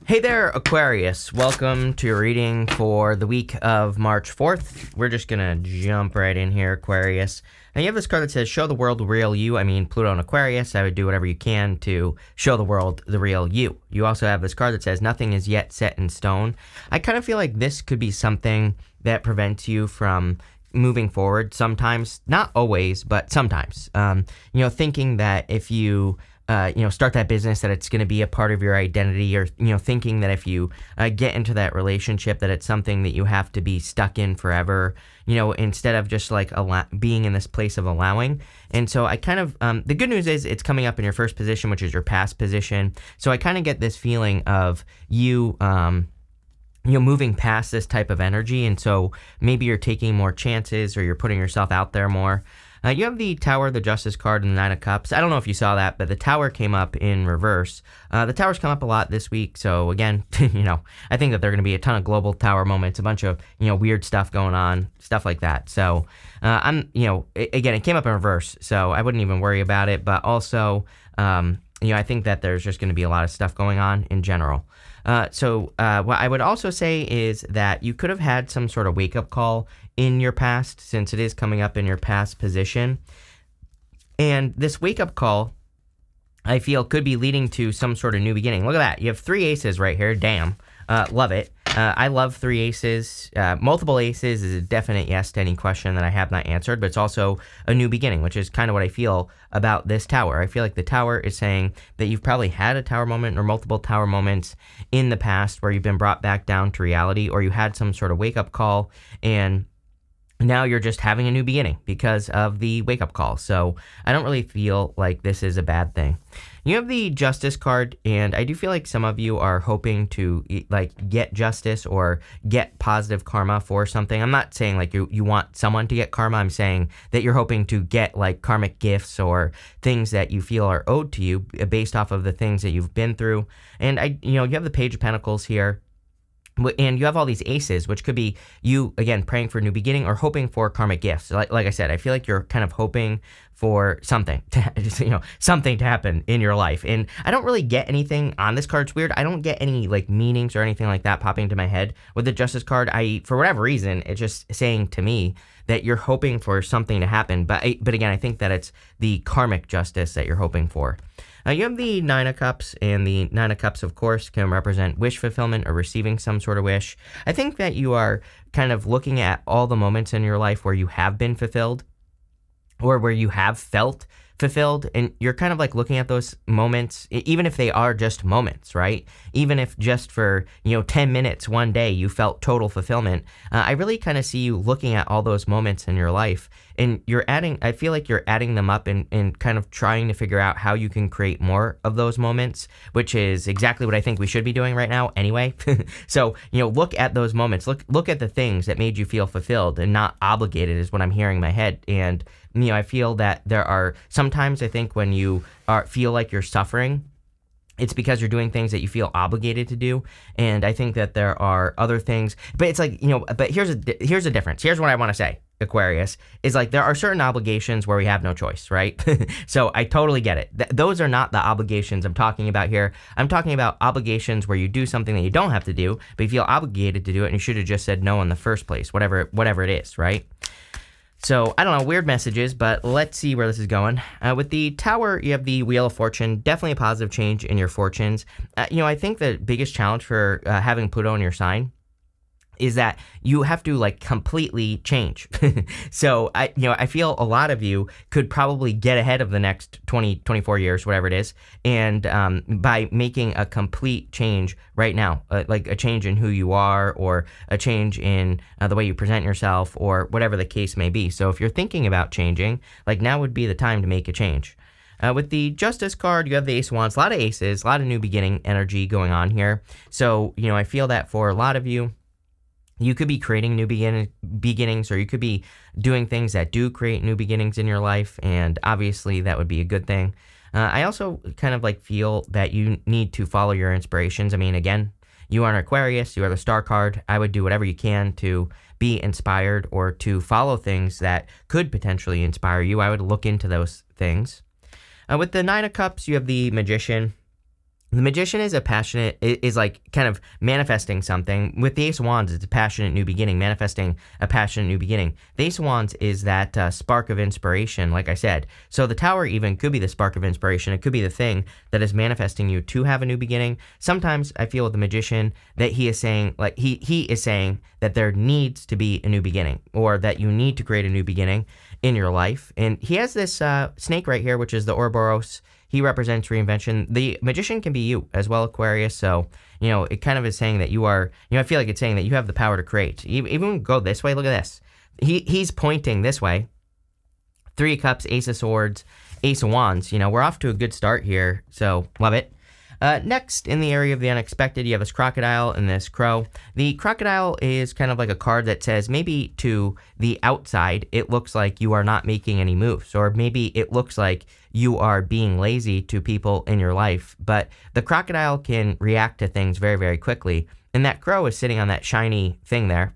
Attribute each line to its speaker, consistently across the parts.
Speaker 1: Hey there, Aquarius. Welcome to your reading for the week of March 4th. We're just going to jump right in here, Aquarius. Now, you have this card that says, show the world the real you. I mean, Pluto and Aquarius, I would do whatever you can to show the world the real you. You also have this card that says, nothing is yet set in stone. I kind of feel like this could be something that prevents you from moving forward sometimes. Not always, but sometimes. Thinking that if you start that business, that it's going to be a part of your identity, or, thinking that if you get into that relationship, that it's something that you have to be stuck in forever, instead of just like being in this place of allowing. And so I kind of, the good news is it's coming up in your first position, which is your past position. So I kind of get this feeling of you, moving past this type of energy. And so maybe you're taking more chances, or you're putting yourself out there more. You have the Tower, the Justice card, and the Nine of Cups. I don't know if you saw that, but the Tower came up in reverse. The Tower's come up a lot this week, so again, I think that there are going to be a ton of global Tower moments, a bunch of, weird stuff going on, stuff like that. So, again, it came up in reverse, so I wouldn't even worry about it, but also, I think that there's just going to be a lot of stuff going on in general. What I would also say is that you could have had some sort of wake-up call in your past, since it is coming up in your past position. And this wake-up call, I feel, could be leading to some sort of new beginning. Look at that. You have 3 aces right here. Damn. Love it. I love 3 aces. Multiple aces is a definite yes to any question that I have not answered, but it's also a new beginning, which is kind of what I feel about this Tower. I feel like the Tower is saying that you've probably had a Tower moment or multiple Tower moments in the past where you've been brought back down to reality, or you had some sort of wake-up call, and now you're just having a new beginning because of the wake-up call. So I don't really feel like this is a bad thing. You have the Justice card, and I do feel like some of you are hoping to get justice or get positive karma for something. I'm not saying like you want someone to get karma. I'm saying that you're hoping to get like karmic gifts or things that you feel are owed to you based off of the things that you've been through. And you have the Page of Pentacles here. And you have all these aces, which could be you, again, praying for a new beginning or hoping for karmic gifts. Like I said, I feel like you're kind of hoping for something something to happen in your life. And I don't really get anything on this card. It's weird. I don't get any like meanings or anything like that popping into my head with the Justice card. For whatever reason, it's just saying to me that you're hoping for something to happen. But again, I think that it's the karmic justice that you're hoping for. You have the Nine of Cups, and the Nine of Cups, of course, can represent wish fulfillment or receiving some sort of wish. I think that you are kind of looking at all the moments in your life where you have been fulfilled, or where you have felt fulfilled, and you're kind of like looking at those moments, even if they are just moments, right? Even if just for 10 minutes one day you felt total fulfillment. I really kind of see you looking at all those moments in your life, and I feel like you're adding them up and kind of trying to figure out how you can create more of those moments, which is exactly what I think we should be doing right now anyway. So, look at those moments, look at the things that made you feel fulfilled and not obligated, is what I'm hearing in my head. And I feel that there are sometimes, I think, when you feel like you're suffering, it's because you're doing things that you feel obligated to do. And I think that there are other things, but it's like, but here's a difference. Here's what I want to say, Aquarius, is like there are certain obligations where we have no choice, right? So I totally get it. Those are not the obligations I'm talking about here. I'm talking about obligations where you do something that you don't have to do, but you feel obligated to do it, and you should have just said no in the first place, whatever it is, right? So, I don't know, weird messages, but let's see where this is going. With the Tower, you have the Wheel of Fortune, definitely a positive change in your fortunes. I think the biggest challenge for having Pluto in your sign is that you have to like completely change. So I feel a lot of you could probably get ahead of the next 20, 24 years, whatever it is, and by making a complete change right now, like a change in who you are, or a change in the way you present yourself, or whatever the case may be. So if you're thinking about changing, like now would be the time to make a change. With the Justice card, you have the Ace of Wands, a lot of aces, a lot of new beginning energy going on here. So, I feel that for a lot of you, you could be creating new beginnings, or you could be doing things that do create new beginnings in your life, and obviously that would be a good thing. I also kind of like feel that you need to follow your inspirations. I mean, again, you are an Aquarius, you are the Star card. I would do whatever you can to be inspired or to follow things that could potentially inspire you. I would look into those things. With the Nine of Cups, you have the Magician. The Magician is is like kind of manifesting something. With the Ace of Wands, it's a passionate new beginning, manifesting a passionate new beginning. The Ace of Wands is that spark of inspiration, like I said. So the Tower even could be the spark of inspiration. It could be the thing that is manifesting you to have a new beginning. Sometimes I feel with the Magician that he is saying, like he is saying that there needs to be a new beginning, or that you need to create a new beginning in your life. And he has this snake right here, which is the Ouroboros. He represents reinvention. The Magician can be you as well, Aquarius. So, it kind of is saying that you are, I feel like it's saying that you have the power to create. Even go this way, look at this. He's pointing this way. 3 of Cups, Ace of Swords, Ace of Wands. We're off to a good start here, so love it. Next, in the area of the unexpected, you have this crocodile and this crow. The crocodile is kind of like a card that says maybe to the outside, it looks like you are not making any moves, or maybe it looks like you are being lazy to people in your life. But the crocodile can react to things very, very quickly. And that crow is sitting on that shiny thing there.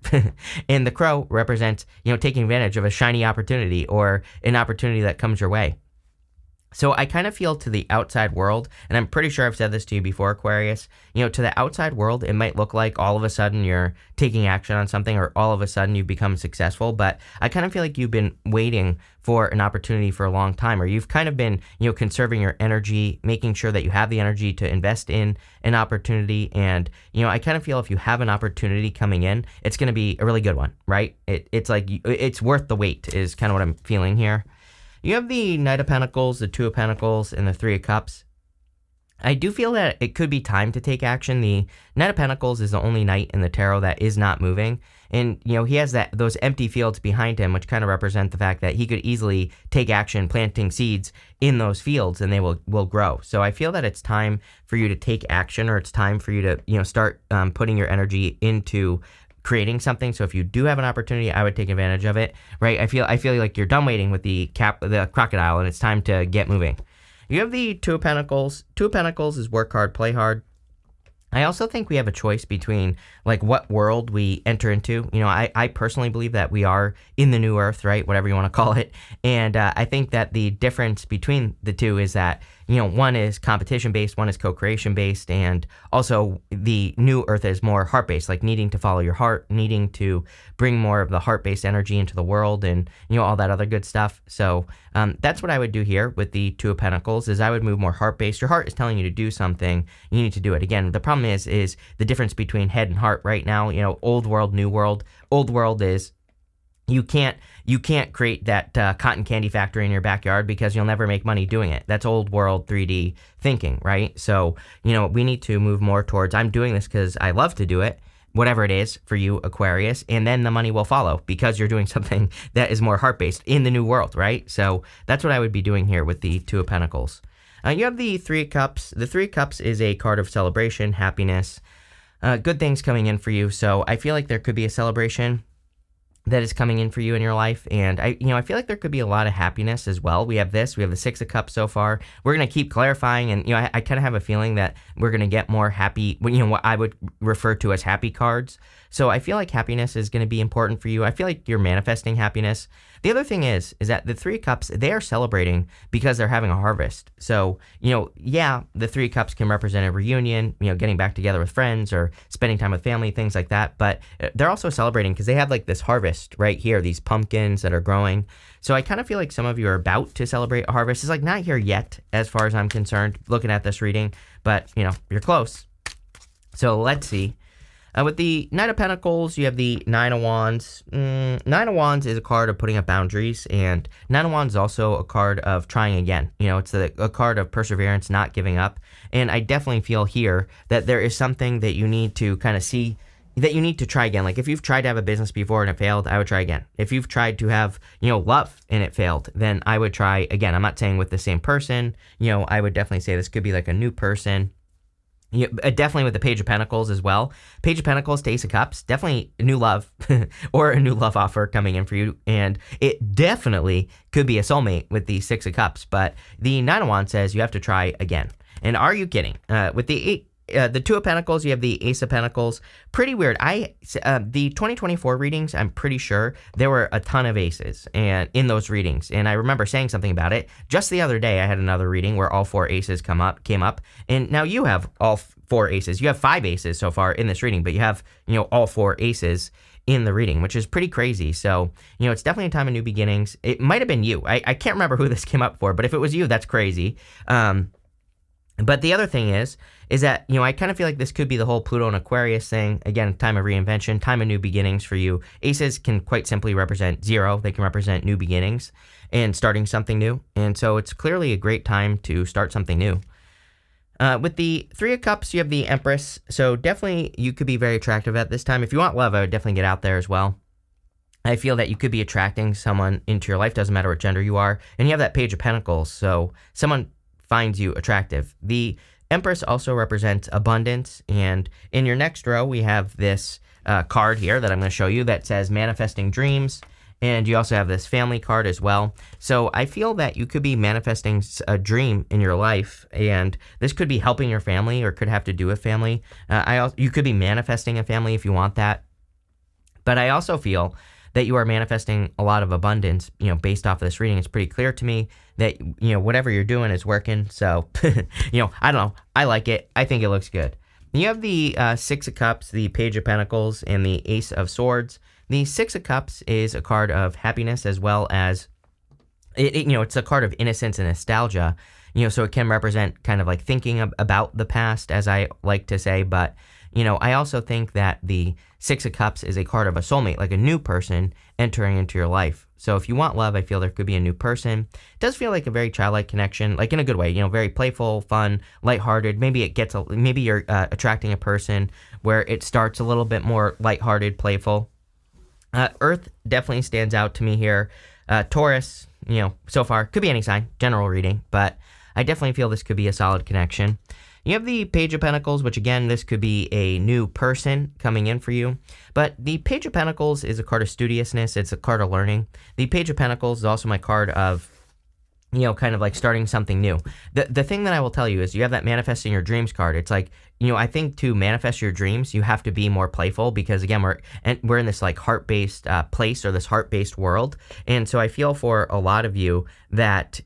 Speaker 1: And the crow represents, taking advantage of a shiny opportunity, or an opportunity that comes your way. So I kind of feel to the outside world, and I'm pretty sure I've said this to you before, Aquarius, to the outside world, it might look like all of a sudden you're taking action on something, or all of a sudden you've become successful, but I kind of feel like you've been waiting for an opportunity for a long time, or you've kind of been, conserving your energy, making sure that you have the energy to invest in an opportunity. And, I kind of feel if you have an opportunity coming in, it's going to be a really good one, right? It's like, it's worth the wait is kind of what I'm feeling here. You have the Knight of Pentacles, the 2 of Pentacles, and the 3 of Cups. I do feel that it could be time to take action. The Knight of Pentacles is the only knight in the tarot that is not moving. And, he has those empty fields behind him, which kind of represent the fact that he could easily take action, planting seeds in those fields, and they will grow. So I feel that it's time for you to take action, or it's time for you to, start putting your energy into creating something. So if you do have an opportunity, I would take advantage of it, right? I feel like you're done waiting with the crocodile, and it's time to get moving. You have the 2 of Pentacles. 2 of Pentacles is work hard, play hard. I also think we have a choice between like what world we enter into. I personally believe that we are in the new earth, right? Whatever you want to call it. And I think that the difference between the two is that, one is competition based, one is co-creation based. And also the new earth is more heart based, like needing to follow your heart, needing to bring more of the heart based energy into the world, and, all that other good stuff. So that's what I would do here with the 2 of Pentacles, is I would move more heart based. Your heart is telling you to do something. You need to do it. Again, the problem is the difference between head and heart right now. Old world, new world. Old world is you can't create that cotton candy factory in your backyard because you'll never make money doing it. That's old world 3D thinking, right? So, we need to move more towards, I'm doing this because I love to do it, whatever it is for you, Aquarius, and then the money will follow because you're doing something that is more heart-based in the new world, right? So that's what I would be doing here with the 2 of Pentacles. You have the 3 of Cups. The 3 of Cups is a card of celebration, happiness, good things coming in for you. So I feel like there could be a celebration that is coming in for you in your life. And I feel like there could be a lot of happiness as well. We have the 6 of Cups so far. We're going to keep clarifying. And, I kind of have a feeling that we're going to get more happy, what I would refer to as happy cards. So I feel like happiness is going to be important for you. I feel like you're manifesting happiness. The other thing is that the 3 of Cups, they are celebrating because they're having a harvest. So, yeah, the 3 of Cups can represent a reunion, getting back together with friends or spending time with family, things like that. But they're also celebrating because they have like this harvest right here, these pumpkins that are growing. So I kind of feel like some of you are about to celebrate a harvest. It's like not here yet, as far as I'm concerned, looking at this reading, but you're close. So let's see. With the Knight of Pentacles, you have the 9 of Wands. 9 of Wands is a card of putting up boundaries, and 9 of Wands is also a card of trying again. It's a card of perseverance, not giving up. And I definitely feel here that there is something that you need to kind of see, that you need to try again. Like if you've tried to have a business before and it failed, I would try again. If you've tried to have, love and it failed, then I would try again. I'm not saying with the same person. I would definitely say this could be like a new person. Definitely with the Page of Pentacles as well. Page of Pentacles to Ace of Cups, definitely a new love or a new love offer coming in for you. And it definitely could be a soulmate with the 6 of Cups. But the 9 of Wands says you have to try again. And are you kidding? With the the Two of Pentacles, you have the Ace of Pentacles. Pretty weird. The 2024 readings, I'm pretty sure there were a ton of aces and in those readings. And I remember saying something about it. Just the other day, I had another reading where all 4 aces came up. And now you have all 4 aces. You have 5 aces so far in this reading, but you have, all 4 aces in the reading, which is pretty crazy. So, it's definitely a time of new beginnings. It might have been you. I can't remember who this came up for, but if it was you, that's crazy. But the other thing is that, I kind of feel like this could be the whole Pluto and Aquarius thing. Again, time of reinvention, time of new beginnings for you. Aces can quite simply represent 0. They can represent new beginnings and starting something new. And so it's clearly a great time to start something new. With the Three of Cups, you have the Empress. So definitely you could be very attractive at this time. If you want love, I would definitely get out there as well. I feel that you could be attracting someone into your life. Doesn't matter what gender you are. And you have that Page of Pentacles. So someone finds you attractive. The Empress also represents abundance. And in your next row, we have this card here that I'm going to show you that says Manifesting Dreams. And you also have this family card as well. So I feel that you could be manifesting a dream in your life, and this could be helping your family or could have to do with family. You could be manifesting a family if you want that. But I also feel that you are manifesting a lot of abundance, based off of this reading. It's pretty clear to me that, whatever you're doing is working. So, I don't know. I like it. I think it looks good. You have the Six of Cups, the Page of Pentacles, and the Ace of Swords. The Six of Cups is a card of happiness as well as, it's a card of innocence and nostalgia. So it can represent kind of like thinking about the past, as I like to say. But, I also think that the Six of Cups is a card of a soulmate, like a new person entering into your life. So if you want love, I feel there could be a new person. It does feel like a very childlike connection, like in a good way, very playful, fun, lighthearted. Maybe maybe you're attracting a person where it starts a little bit more lighthearted, playful. Earth definitely stands out to me here. Taurus, so far, could be any sign, general reading, but I definitely feel this could be a solid connection. You have the Page of Pentacles, which again, this could be a new person coming in for you. But the Page of Pentacles is a card of studiousness. It's a card of learning. The Page of Pentacles is also my card of, kind of like starting something new. The thing that I will tell you is you have that Manifesting Your Dreams card. It's like, I think to manifest your dreams, you have to be more playful because, again, we're in this like heart-based place or this heart-based world. And so I feel for a lot of you that,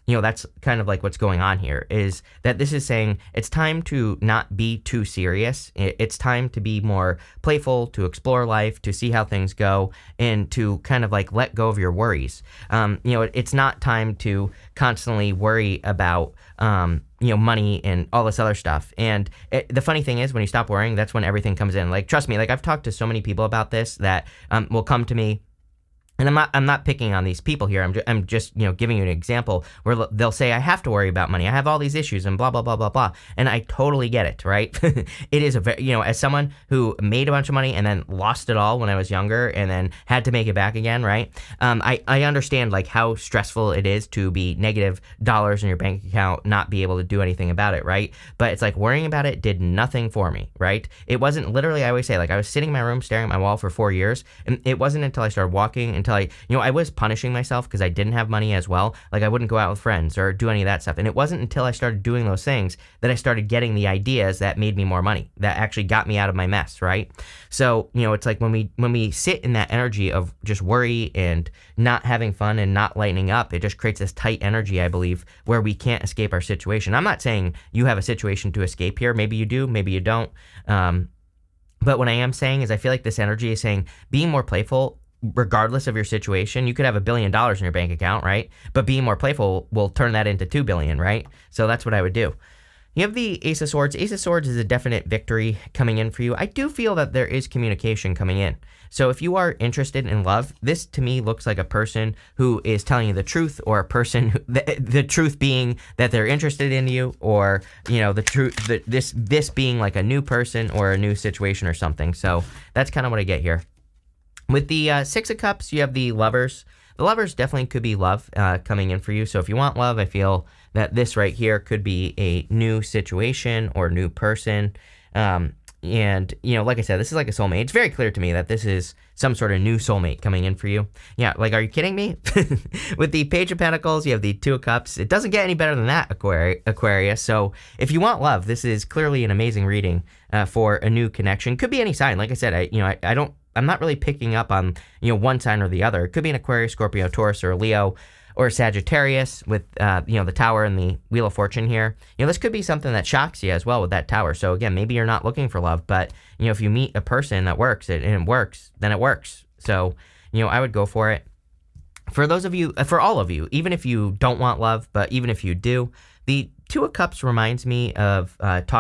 Speaker 1: that's kind of like what's going on here, is that this is saying it's time to not be too serious. It's time to be more playful, to explore life, to see how things go, and to kind of like let go of your worries. It's not time to constantly worry about, money and all this other stuff. And the funny thing is when you stop worrying, that's when everything comes in. Like, trust me, like I've talked to so many people about this that will come to me. And I'm not picking on these people here. I'm just giving you an example where they'll say I have to worry about money. I have all these issues and blah blah blah blah blah. And I totally get it, right? It is a very as someone who made a bunch of money and then lost it all when I was younger and then had to make it back again, right? I understand like how stressful it is to be negative dollars in your bank account, not be able to do anything about it, right? But it's like worrying about it did nothing for me, right? It wasn't literally. I always say like I was sitting in my room staring at my wall for 4 years, and it wasn't until I started walking until I was punishing myself because I didn't have money as well. Like I wouldn't go out with friends or do any of that stuff. And it wasn't until I started doing those things that I started getting the ideas that made me more money, that actually got me out of my mess, right? So, it's like when we sit in that energy of just worry and not having fun and not lightening up, it just creates this tight energy, I believe, where we can't escape our situation. I'm not saying you have a situation to escape here. Maybe you do, maybe you don't. But what I am saying is I feel like this energy is saying being more playful regardless of your situation. You could have $1 billion in your bank account, right? But being more playful will turn that into $2 billion, right? So that's what I would do. You have the Ace of Swords. Ace of Swords is a definite victory coming in for you. I do feel that there is communication coming in. So if you are interested in love, this to me looks like a person who is telling you the truth, or a person who, the truth being that they're interested in you, or the truth, this being like a new person or a new situation or something. So that's kind of what I get here. With the Six of Cups, you have the Lovers. The Lovers definitely could be love coming in for you. So if you want love, I feel that this right here could be a new situation or new person. And, like I said, this is like a soulmate. It's very clear to me that this is some sort of new soulmate coming in for you. Yeah, like, are you kidding me? With the Page of Pentacles, you have the Two of Cups. It doesn't get any better than that, Aquarius. So if you want love, this is clearly an amazing reading for a new connection. Could be any sign. Like I said, I'm not really picking up on, one sign or the other. It could be an Aquarius, Scorpio, Taurus, or a Leo, or Sagittarius with, the Tower and the Wheel of Fortune here. This could be something that shocks you as well with that Tower. So again, maybe you're not looking for love, but, if you meet a person that works, and it works, then it works. So, I would go for it. For those of you, for all of you, even if you don't want love, but even if you do, the Two of Cups reminds me of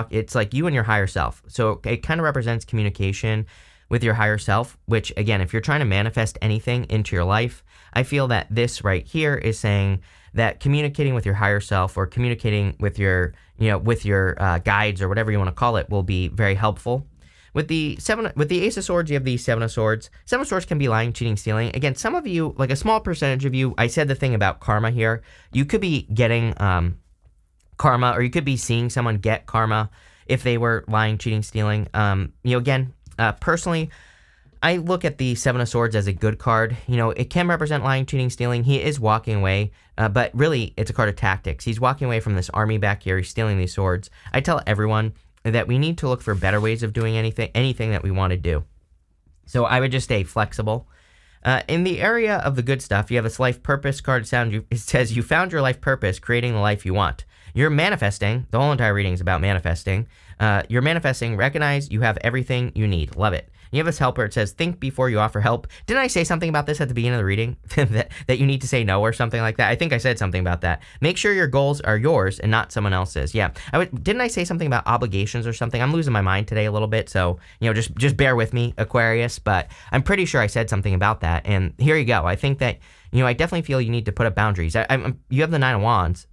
Speaker 1: it's like you and your higher self. So it kind of represents communication with your higher self, which again, if you're trying to manifest anything into your life, I feel that this right here is saying that communicating with your higher self or communicating with your, guides or whatever you want to call it will be very helpful. With the Ace of Swords, you have the Seven of Swords. Seven of Swords can be lying, cheating, stealing. Again, some of you, like a small percentage of you, I said the thing about karma here. You could be getting karma, or you could be seeing someone get karma if they were lying, cheating, stealing. Personally, I look at the Seven of Swords as a good card. It can represent lying, cheating, stealing. He is walking away, but really, it's a card of tactics. He's walking away from this army back here. He's stealing these swords. I tell everyone that we need to look for better ways of doing anything that we want to do. So I would just stay flexible. In the area of the good stuff, you have this life purpose card. It says, you found your life purpose, creating the life you want. You're manifesting. The whole entire reading is about manifesting. You're manifesting. Recognize you have everything you need. Love it. You have this helper. It says, think before you offer help. Didn't I say something about this at the beginning of the reading? that you need to say no or something like that? I think I said something about that. Make sure your goals are yours and not someone else's. Yeah. Didn't I say something about obligations or something? I'm losing my mind today a little bit. So, just bear with me, Aquarius. But I'm pretty sure I said something about that. And here you go. I think that, I definitely feel you need to put up boundaries. You have the Nine of Wands.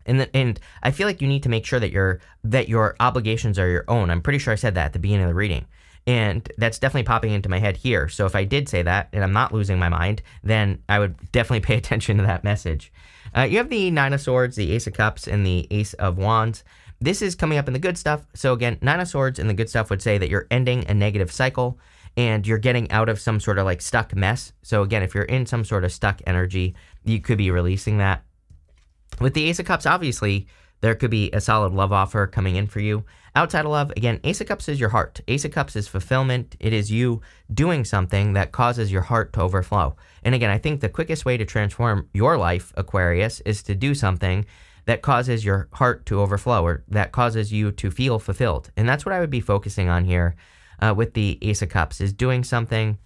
Speaker 1: And I feel like you need to make sure that your obligations are your own. I'm pretty sure I said that at the beginning of the reading. And that's definitely popping into my head here. So if I did say that and I'm not losing my mind, then I would definitely pay attention to that message. You have the Nine of Swords, the Ace of Cups, and the Ace of Wands. This is coming up in the good stuff. So again, Nine of Swords and the good stuff would say that you're ending a negative cycle and you're getting out of some sort of like stuck mess. So again, if you're in some sort of stuck energy, you could be releasing that. With the Ace of Cups, obviously, there could be a solid love offer coming in for you. Outside of love, again, Ace of Cups is your heart. Ace of Cups is fulfillment. It is you doing something that causes your heart to overflow. And again, I think the quickest way to transform your life, Aquarius, is to do something that causes your heart to overflow or that causes you to feel fulfilled. And that's what I would be focusing on here with the Ace of Cups, is doing something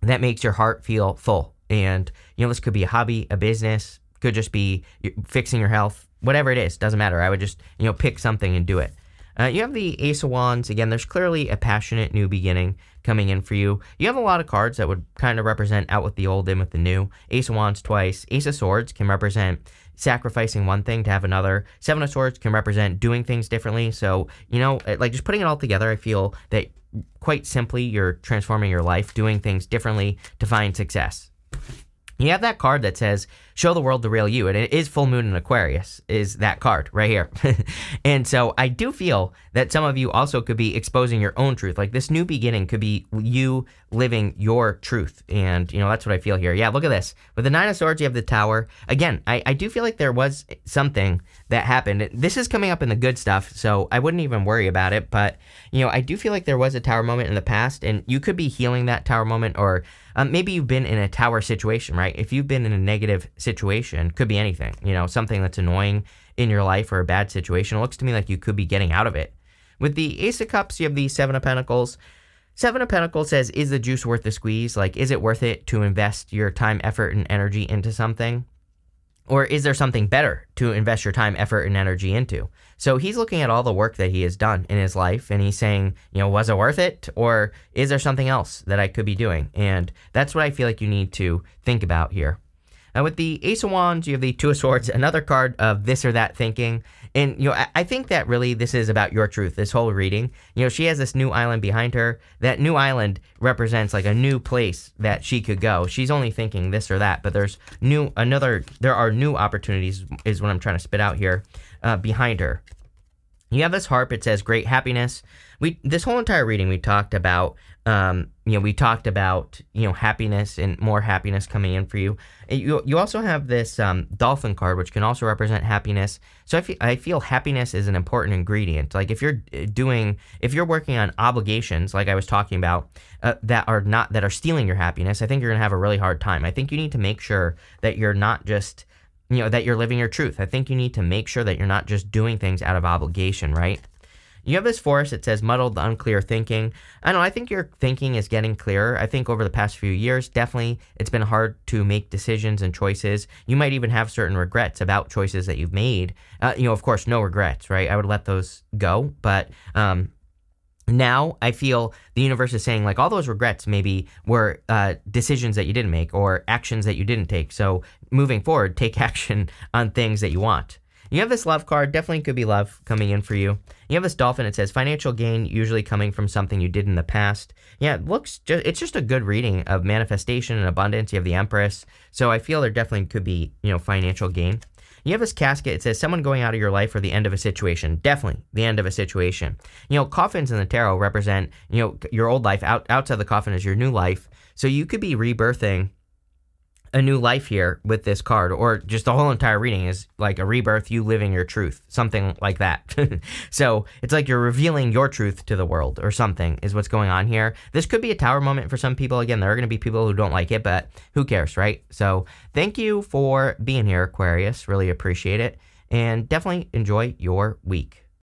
Speaker 1: that makes your heart feel full. And, this could be a hobby, a business, could just be fixing your health, whatever it is, doesn't matter. I would just, pick something and do it. You have the Ace of Wands. Again, there's clearly a passionate new beginning coming in for you. You have a lot of cards that would kind of represent out with the old, in with the new. Ace of Wands twice. Ace of Swords can represent sacrificing one thing to have another. Seven of Swords can represent doing things differently. So, like just putting it all together, I feel that quite simply, you're transforming your life, doing things differently to find success. You have that card that says, show the world the real you. And it is full moon in Aquarius, is that card right here. And so I do feel that some of you also could be exposing your own truth. Like this new beginning could be you living your truth. And, that's what I feel here. Yeah, look at this. With the Nine of Swords, you have the Tower. Again, I do feel like there was something that happened. This is coming up in the good stuff, so I wouldn't even worry about it. But, I do feel like there was a Tower moment in the past, and you could be healing that Tower moment, or maybe you've been in a Tower situation, right? If you've been in a negative situation, could be anything, something that's annoying in your life or a bad situation. It looks to me like you could be getting out of it. With the Ace of Cups, you have the Seven of Pentacles. Seven of Pentacles says, is the juice worth the squeeze? Like, is it worth it to invest your time, effort, and energy into something? Or is there something better to invest your time, effort, and energy into? So he's looking at all the work that he has done in his life, and he's saying, was it worth it? Or is there something else that I could be doing? And that's what I feel like you need to think about here. With the Ace of Wands, you have the Two of Swords, another card of this or that thinking. And, I think that really this is about your truth, this whole reading. She has this new island behind her. That new island represents like a new place that she could go. She's only thinking this or that, but there are new opportunities is what I'm trying to spit out here behind her. You have this harp. It says great happiness. This whole entire reading we talked about happiness and more happiness coming in for you. You also have this dolphin card, which can also represent happiness. So I feel happiness is an important ingredient. Like if you're working on obligations, like I was talking about, that are stealing your happiness, I think you're gonna have a really hard time. I think you need to make sure that you're not just that you're living your truth. I think you need to make sure that you're not just doing things out of obligation, right? You have this forest. It says muddled, unclear thinking. I don't know. I think your thinking is getting clearer. I think over the past few years, definitely it's been hard to make decisions and choices. You might even have certain regrets about choices that you've made. Of course, no regrets, right? I would let those go. But now I feel the universe is saying like all those regrets maybe were decisions that you didn't make or actions that you didn't take. So moving forward, take action on things that you want. You have this love card. Definitely could be love coming in for you. You have this dolphin. It says financial gain usually coming from something you did in the past. Yeah, it's just a good reading of manifestation and abundance. You have the Empress. So I feel there definitely could be, financial gain. You have this casket. It says someone going out of your life or the end of a situation. Definitely the end of a situation. Coffins in the tarot represent, your old life. Outside the coffin is your new life. So you could be rebirthing a new life here with this card, or just the whole entire reading is like a rebirth, you living your truth, something like that. So it's like you're revealing your truth to the world or something is what's going on here. This could be a tower moment for some people. Again, there are going to be people who don't like it, but who cares, right? So thank you for being here, Aquarius. Really appreciate it. And definitely enjoy your week.